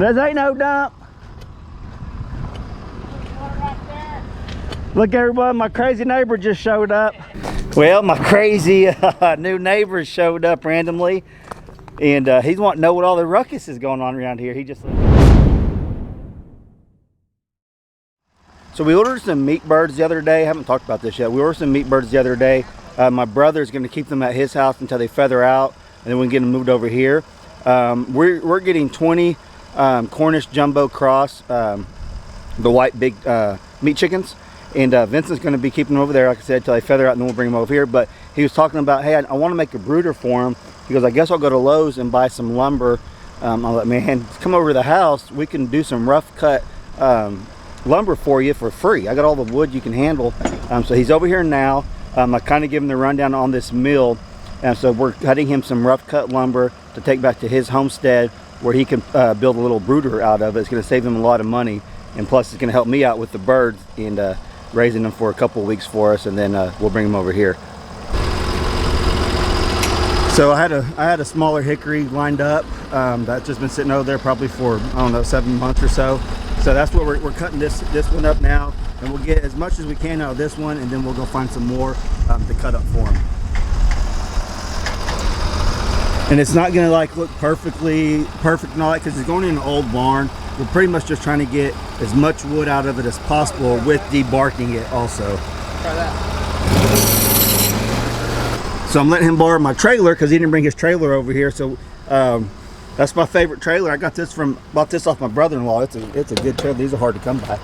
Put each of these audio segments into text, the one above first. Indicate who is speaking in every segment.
Speaker 1: This ain't no dump. Look everyone, my crazy neighbor just showed up. Well, my crazy new neighbor showed up randomly, and he's wanting to know what all the ruckus is going on around here. He just... So we ordered some meat birds the other day. I haven't talked about this yet. We ordered some meat birds the other day. My brother's going to keep them at his house until they feather out, and then we can get them moved over here. We're getting 20 Cornish jumbo cross, the white big meat chickens. And Vincent's going to be keeping them over there, like I said, until they feather out, and then we'll bring them over here. But he was talking about, hey, I want to make a brooder for him. He goes, I guess I'll go to Lowe's and buy some lumber. I'm like, man, come over to the house. We can do some rough cut lumber for you for free. I got all the wood you can handle. So he's over here now. I kind of give him the rundown on this mill. And so we're cutting him some rough cut lumber to take back to his homestead, where he can build a little brooder out of it. It's going to save him a lot of money. And plus, it's going to help me out with the birds and raising them for a couple of weeks for us, and then we'll bring them over here. So I had a smaller hickory lined up that's just been sitting over there probably for, I don't know, 7 months or so. So that's what we're cutting this one up now, and we'll get as much as we can out of this one, and then we'll go find some more to cut up for him. And it's not gonna like look perfect and all that, because it's going in an old barn. We're pretty much just trying to get as much wood out of it as possible with debarking it also. Try that. So I'm letting him borrow my trailer because he didn't bring his trailer over here. So that's my favorite trailer. I got this bought this off my brother-in-law. It's a good trailer. These are hard to come by.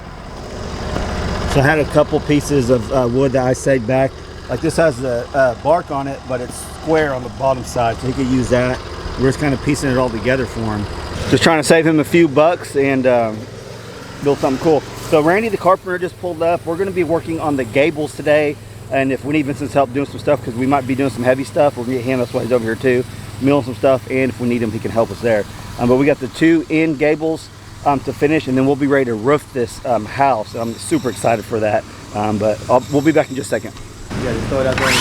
Speaker 1: So I had a couple pieces of wood that I saved back. Like this has the bark on it, but it's square on the bottom side, so he could use that. We're just kind of piecing it all together for him. Just trying to save him a few bucks and build something cool. So Randy the carpenter just pulled up. We're going to be working on the gables today, and if we need Vincent's help doing some stuff, because we might be doing some heavy stuff, we're going to get him, that's why he's over here too, milling some stuff, and if we need him, he can help us there. But we got the 2 end gables to finish, and then we'll be ready to roof this house. I'm super excited for that, but we'll be back in just a second.
Speaker 2: Yeah, just throw it out there and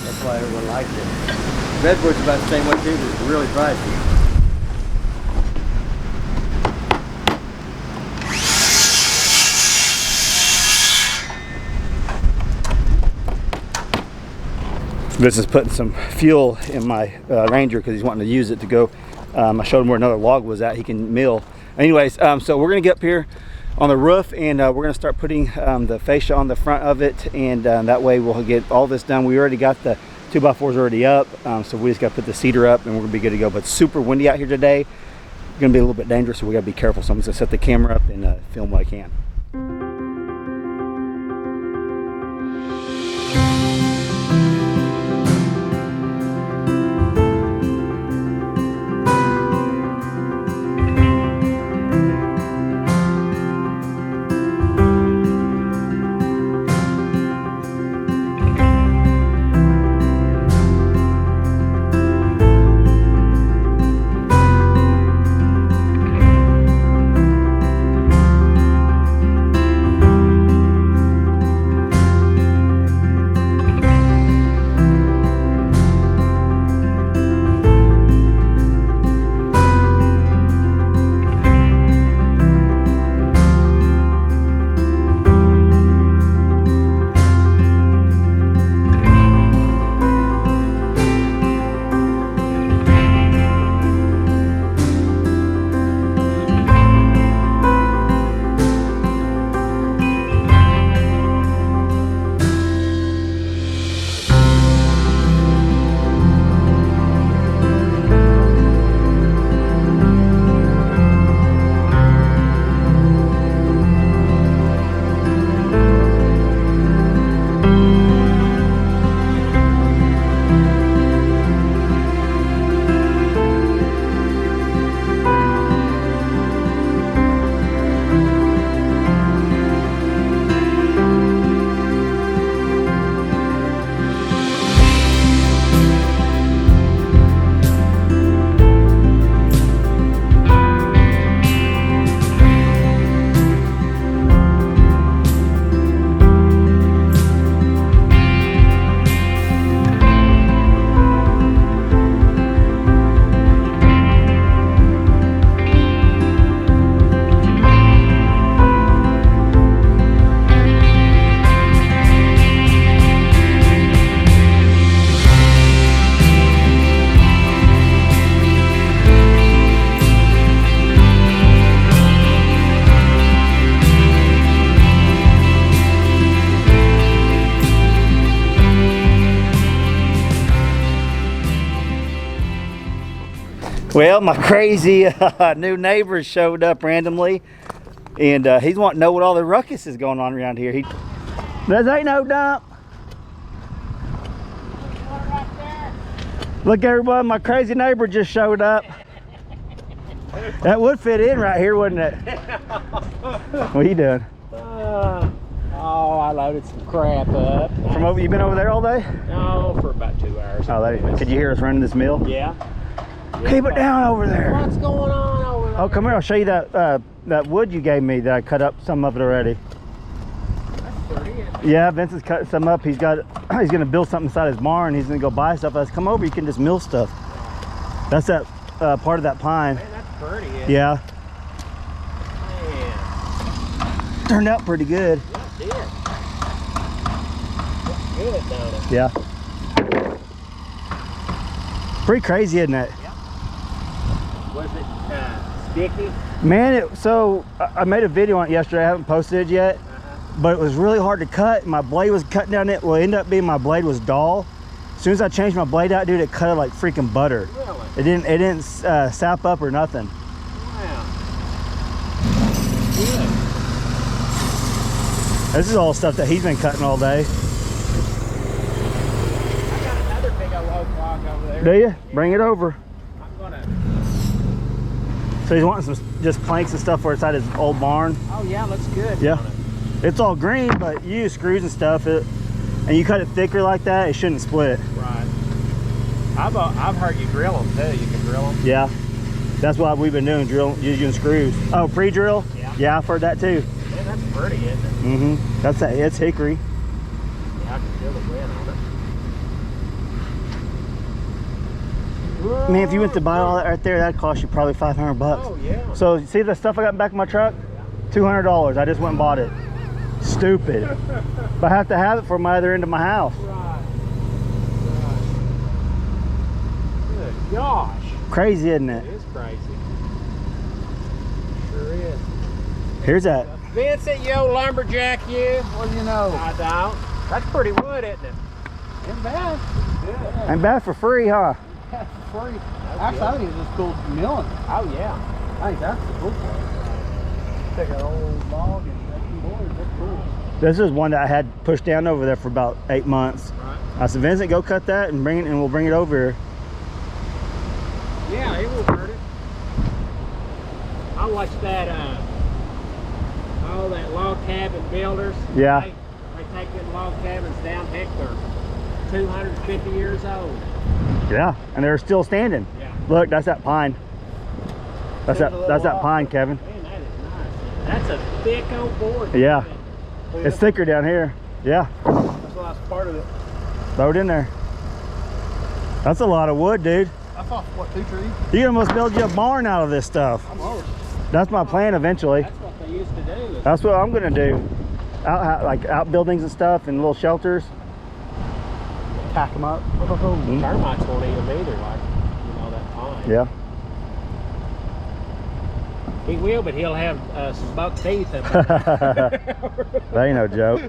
Speaker 2: that's why everyone likes it. Redwood's about the same way too, but it's really pricey.
Speaker 1: This is putting some fuel in my Ranger because he's wanting to use it to go. I showed him where another log was at. He can mill. Anyways, so we're going to get up here on the roof, and we're going to start putting the fascia on the front of it, and that way we'll get all this done. We already got the 2x4s already up, so we just got to put the cedar up, and we're going to be good to go. But it's super windy out here today. It's going to be a little bit dangerous, so we got to be careful. So I'm just going to set the camera up and film what I can. Well, my crazy new neighbor showed up randomly, and he's wanting to know what all the ruckus is going on around here. There ain't no dump. Look, everybody, my crazy neighbor just showed up. That would fit in right here, wouldn't it? What are you doing?
Speaker 3: Oh, I loaded some crap up.
Speaker 1: From over, you been over there all day?
Speaker 3: No, for about 2 hours.
Speaker 1: Oh, could you hear us running this mill?
Speaker 3: Yeah.
Speaker 1: Keep it down over there.
Speaker 3: What's going on over there?
Speaker 1: Oh, come here. I'll show you that wood you gave me that I cut up some of it already.
Speaker 3: That's pretty.
Speaker 1: Yeah, Vincent's cut some up. He's gonna build something inside his barn. He's gonna go buy stuff. Let's come over. You can just mill stuff. That's that part of that pine.
Speaker 3: Man, that's pretty.
Speaker 1: Yeah.
Speaker 3: Man.
Speaker 1: Turned out pretty good.
Speaker 3: Yeah, it did. Looks good, don't it?
Speaker 1: Yeah. Pretty crazy, isn't it?
Speaker 3: Yeah. Was it sticky?
Speaker 1: Man, so I made a video on it yesterday. I haven't posted it yet, but it was really hard to cut. My blade was cutting down it. Well, it ended up being my blade was dull. As soon as I changed my blade out, dude, it cut it like freaking butter.
Speaker 3: Really?
Speaker 1: It didn't sap up or nothing.
Speaker 3: Wow. Good.
Speaker 1: This is all stuff that he's been cutting all day.
Speaker 3: I got another big old oak log over there.
Speaker 1: Do you? Bring it over.
Speaker 3: I'm gonna.
Speaker 1: So he's wanting some just planks and stuff for inside his old barn.
Speaker 3: Oh yeah, looks good.
Speaker 1: Yeah.
Speaker 3: Don't it?
Speaker 1: It's all green, but you use screws and stuff. And you cut it thicker like that, it shouldn't split.
Speaker 3: Right. I've heard you drill them too. You can drill them.
Speaker 1: Yeah. That's what we've been doing, using screws. Oh, pre-drill?
Speaker 3: Yeah.
Speaker 1: Yeah, I've heard that too.
Speaker 3: Man, that's pretty, isn't it?
Speaker 1: Mm-hmm. It's hickory.
Speaker 3: Yeah, I can feel the wind on it.
Speaker 1: Man, if you went to buy all that right there, that'd cost you probably $500.
Speaker 3: Oh yeah.
Speaker 1: So see the stuff I got in the back of my truck? $200. I just went and bought it. Stupid. But I have to have it for my other end of my house.
Speaker 3: Right. Good gosh.
Speaker 1: Crazy, isn't
Speaker 3: It
Speaker 1: it?
Speaker 3: is crazy. Sure is.
Speaker 1: Here's that.
Speaker 3: Vincent, you old lumberjack, you.
Speaker 2: What do you know?
Speaker 3: I don't. That's pretty wood, isn't it?
Speaker 2: Ain't bad. Good.
Speaker 1: Ain't bad for free, huh?
Speaker 2: That's free. Actually, I think it's just cool milling.
Speaker 3: Oh yeah.
Speaker 2: I think that's the cool part. Take an old log and make some boards. That's cool.
Speaker 1: This is one that I had pushed down over there for about 8 months.
Speaker 3: Right.
Speaker 1: I said, Vincent, go cut that and bring it, and we'll bring it over here.
Speaker 3: Yeah, it will hurt it. I watched that all that log cabin builders.
Speaker 1: Yeah.
Speaker 3: They take them log cabins down. Heck, they're 250 years old.
Speaker 1: Yeah, and they're still standing.
Speaker 3: Yeah.
Speaker 1: Look, that's that pine. That's that pine, Kevin.
Speaker 3: Man, that is nice. That's a thick old board.
Speaker 1: Yeah. It's thicker down here. Yeah.
Speaker 2: That's the last part of it.
Speaker 1: Throw it in there. That's a lot of wood, dude.
Speaker 2: That's off, what, 2 trees?
Speaker 1: You can almost build you a barn out of this stuff.
Speaker 2: Almost.
Speaker 1: That's my plan eventually.
Speaker 3: That's what they used to do.
Speaker 1: That's what I'm gonna do. Like outbuildings and stuff and little shelters. Tack them up.
Speaker 3: Termites won't eat them either, like, you know, that pine.
Speaker 1: Yeah.
Speaker 3: He will, but he'll have some buck teeth in him.
Speaker 1: That ain't no joke.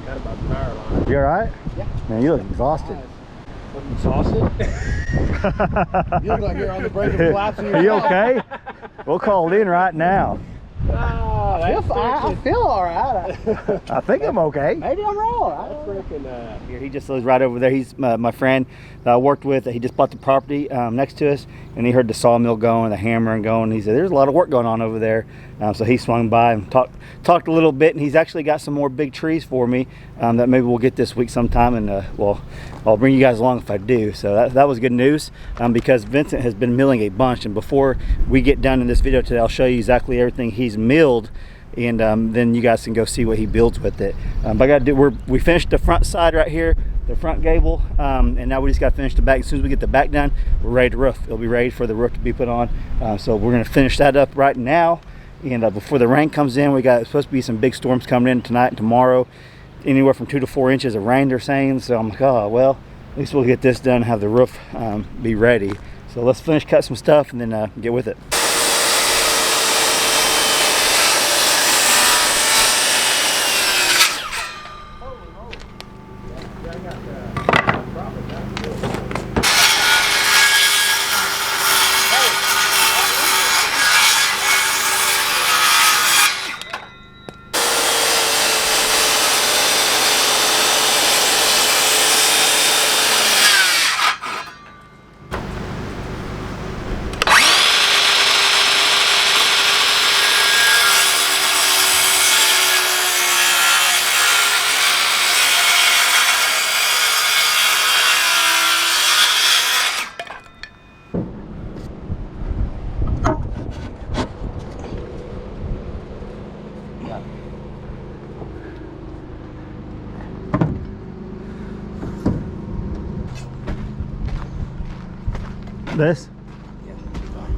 Speaker 3: Got about the power line.
Speaker 1: You alright?
Speaker 3: Yeah.
Speaker 1: Man, you look exhausted.
Speaker 3: Exhausted?
Speaker 2: You look like you're on the brink of collapsing.
Speaker 1: Are you okay? We'll call it in right now.
Speaker 3: Oh,
Speaker 2: I feel all right.
Speaker 1: I think I'm okay.
Speaker 2: Maybe I'm wrong.
Speaker 1: Here, he just lives right over there. He's my friend that I worked with. He just bought the property next to us, and he heard the sawmill going, the hammering going. He said, "There's a lot of work going on over there." So he swung by and talked a little bit, and he's actually got some more big trees for me that maybe we'll get this week sometime, and well, I'll bring you guys along if I do. So that was good news because Vincent has been milling a bunch, and before we get done in this video today, I'll show you exactly everything he's milled. And then you guys can go see what he builds with it. But we finished the front side right here, the front gable, and now we just got to finish the back. As soon as we get the back done, we're ready to roof. It'll be ready for the roof to be put on. So we're going to finish that up right now. And before the rain comes in, it's supposed to be some big storms coming in tonight and tomorrow, anywhere from 2 to 4 inches of rain, they're saying. So I'm like, oh well, at least we'll get this done and have the roof be ready. So let's finish cut some stuff and then get with it. This?
Speaker 2: Yeah, it'll be fine.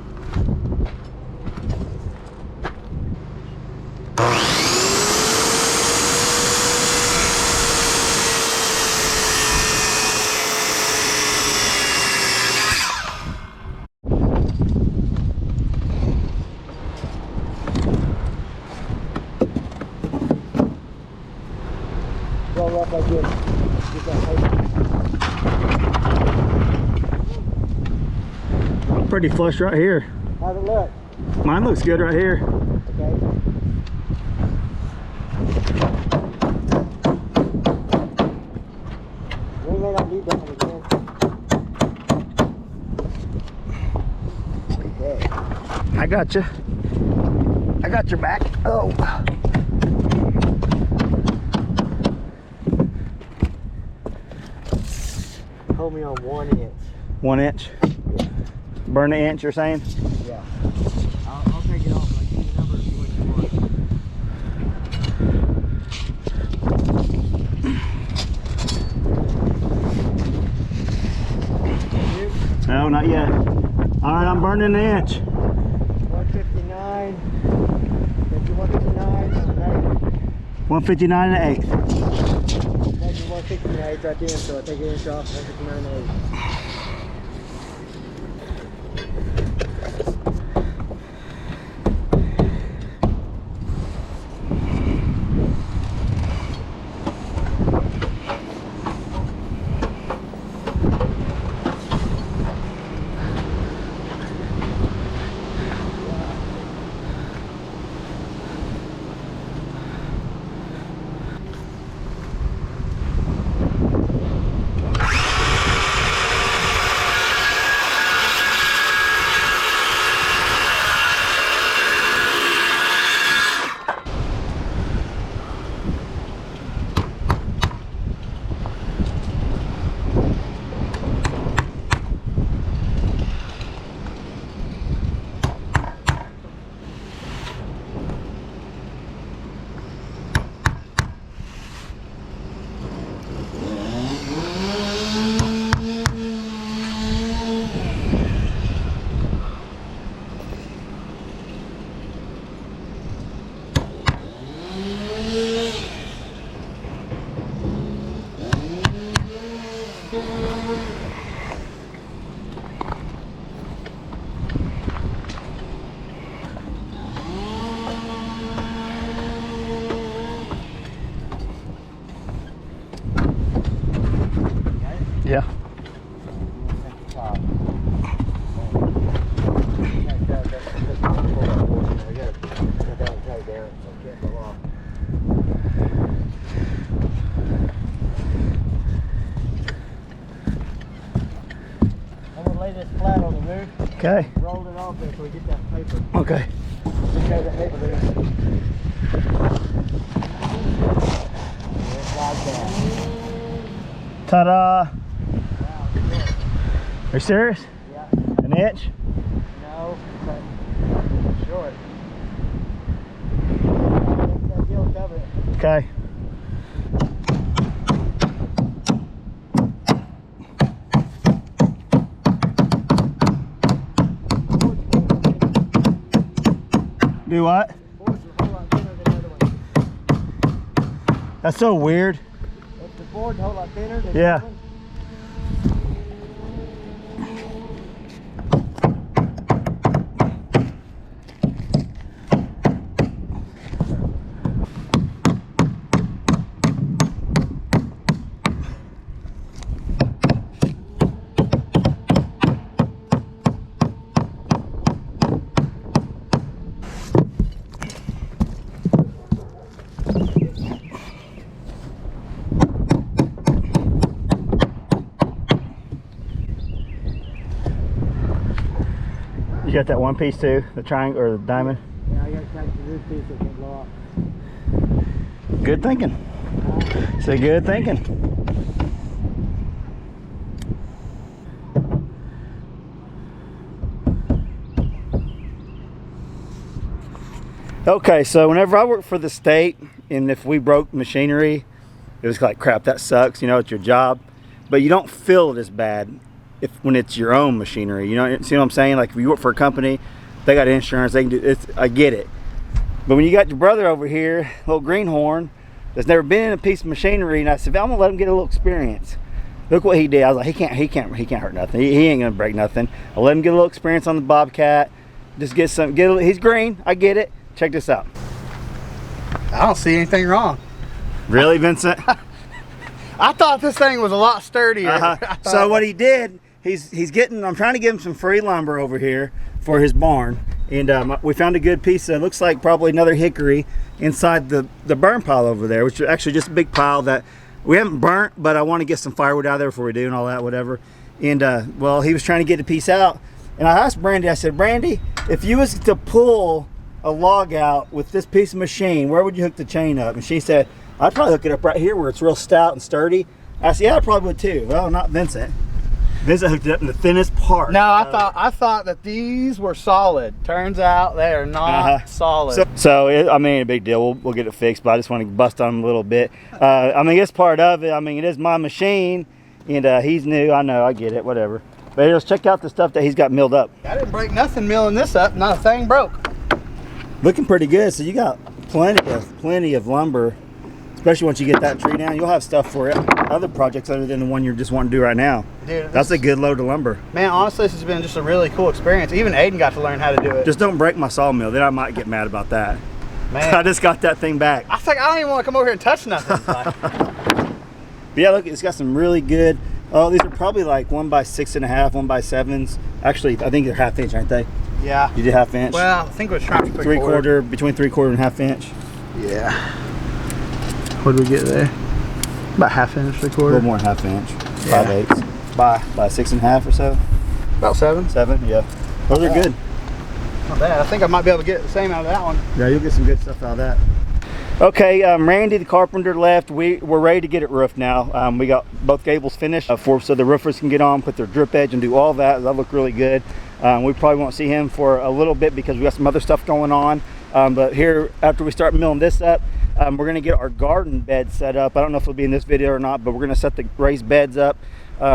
Speaker 2: Roll up like this. Get that paper.
Speaker 1: Pretty flush right here.
Speaker 2: How's it look?
Speaker 1: Mine looks good right here.
Speaker 2: Okay. We may not need that one again. Okay.
Speaker 1: I got you. I got your back. Oh.
Speaker 2: Hold me on 1 inch.
Speaker 1: 1 inch.
Speaker 2: Yeah.
Speaker 1: Burn the inch, you're saying?
Speaker 2: Yeah. I'll take it off. I'll give you the number if you what you want.
Speaker 1: No, not yet. All right, I'm burning an inch.
Speaker 2: 159. 159 and an
Speaker 1: 159 and an eighth.
Speaker 2: eighth. That's 160 and an eighth right there, so I take an inch off. 159 and an eighth.
Speaker 1: Yeah.
Speaker 2: I'm gonna lay this flat on the roof.
Speaker 1: Okay.
Speaker 2: Roll it off there so we get that paper.
Speaker 1: Okay.
Speaker 2: Just have that paper there. Just like that.
Speaker 1: Ta-da!
Speaker 2: Wow, good.
Speaker 1: Are you serious?
Speaker 2: Yeah.
Speaker 1: An inch?
Speaker 2: No, but short. That deal cover it.
Speaker 1: Okay. Do what?
Speaker 2: Boards are a whole lot thinner than the other one.
Speaker 1: That's so weird.
Speaker 2: If the board's a whole lot thinner than
Speaker 1: Yeah.
Speaker 2: the other one.
Speaker 1: You got that one piece too? The triangle or the diamond?
Speaker 2: Yeah, I gotta catch the roof piece so it can blow off.
Speaker 1: Good thinking. Say good thinking. Okay, so whenever I worked for the state, and if we broke machinery, it was like, crap, that sucks, you know, it's your job. But you don't feel it as bad when it's your own machinery. You know, see what I'm saying? Like if you work for a company, they got insurance, they can do it. I get it. But when you got your brother over here, little greenhorn, that's never been in a piece of machinery, and I said, I'm gonna let him get a little experience. Look what he did. I was like, he can't hurt nothing. He ain't gonna break nothing. I'll let him get a little experience on the Bobcat. Just he's green, I get it. Check this out.
Speaker 2: I don't see anything wrong.
Speaker 1: Really, Vincent?
Speaker 2: I thought this thing was a lot sturdier.
Speaker 1: So what he did, I'm trying to give him some free lumber over here for his barn. And we found a good piece that looks like probably another hickory inside the burn pile over there, which is actually just a big pile that we haven't burnt, but I want to get some firewood out of there before we do and all that, whatever. And well, he was trying to get the piece out. And I asked Brandy, I said, Brandy, if you was to pull a log out with this piece of machine, where would you hook the chain up? And she said, I'd probably hook it up right here where it's real stout and sturdy. I said, yeah, I probably would too. Well, not Vincent. Vincent hooked it up in the thinnest part.
Speaker 2: No, I thought that these were solid. Turns out they are not solid.
Speaker 1: So I mean, a big deal. We'll get it fixed, but I just want to bust on him a little bit. I mean, it's part of it. I mean, it is my machine, and he's new. I know, I get it, whatever. But let's check out the stuff that he's got milled up.
Speaker 2: I didn't break nothing milling this up. Not a thing broke.
Speaker 1: Looking pretty good. So you got plenty of lumber. Especially once you get that tree down, you'll have stuff for other projects other than the one you're just wanting to do right now.
Speaker 2: Dude,
Speaker 1: that's a good load of lumber.
Speaker 2: Man, honestly, this has been just a really cool experience. Even Aiden got to learn how to do it.
Speaker 1: Just don't break my sawmill, then I might get mad about that.
Speaker 2: Man,
Speaker 1: I just got that thing back.
Speaker 2: I think I don't even want to come over here and touch nothing.
Speaker 1: But yeah, look, it's got some really good. Oh, these are probably like 1x6.5, 1x7s. Actually, I think they're 1/2 inch, aren't they?
Speaker 2: Yeah.
Speaker 1: You did 1/2 inch.
Speaker 2: Well, I think it was trying to
Speaker 1: 3/4, between 3/4 and 1/2 inch.
Speaker 2: Yeah. What did we get there? About 1/2 inch, 3/4.
Speaker 1: A little more than 1/2 inch. 5/8. By 6.5 or so.
Speaker 2: About 7.
Speaker 1: 7, yeah. Those are good.
Speaker 2: Not bad. I think I might be able to get the same out of that one.
Speaker 1: Yeah, you'll get some good stuff out of that. Okay, Randy the carpenter left. We're ready to get it roofed now. We got both gables finished so the roofers can get on, put their drip edge and do all that. That look really good. We probably won't see him for a little bit because we got some other stuff going on. But here, after we start milling this up, we're gonna get our garden bed set up. I don't know if it'll be in this video or not, but we're gonna set the raised beds up.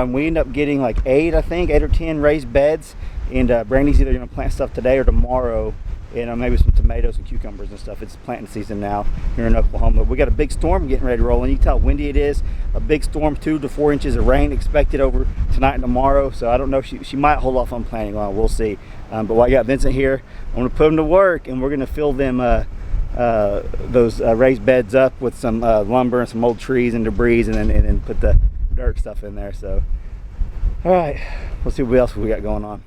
Speaker 1: We end up getting like 8 or 10 raised beds. And Brandy's either gonna plant stuff today or tomorrow. And maybe some tomatoes and cucumbers and stuff. It's planting season now here in Oklahoma. We got a big storm getting ready to roll in. You can tell how windy it is. A big storm, 2 to 4 inches of rain expected over tonight and tomorrow. So I don't know if she might hold off on planting long. We'll see. But while I got Vincent here, I'm gonna put him to work and we're gonna fill them those raised beds up with some lumber and some old trees and debris, and then put the dirt stuff in there. So all right, let's see what else we got going on.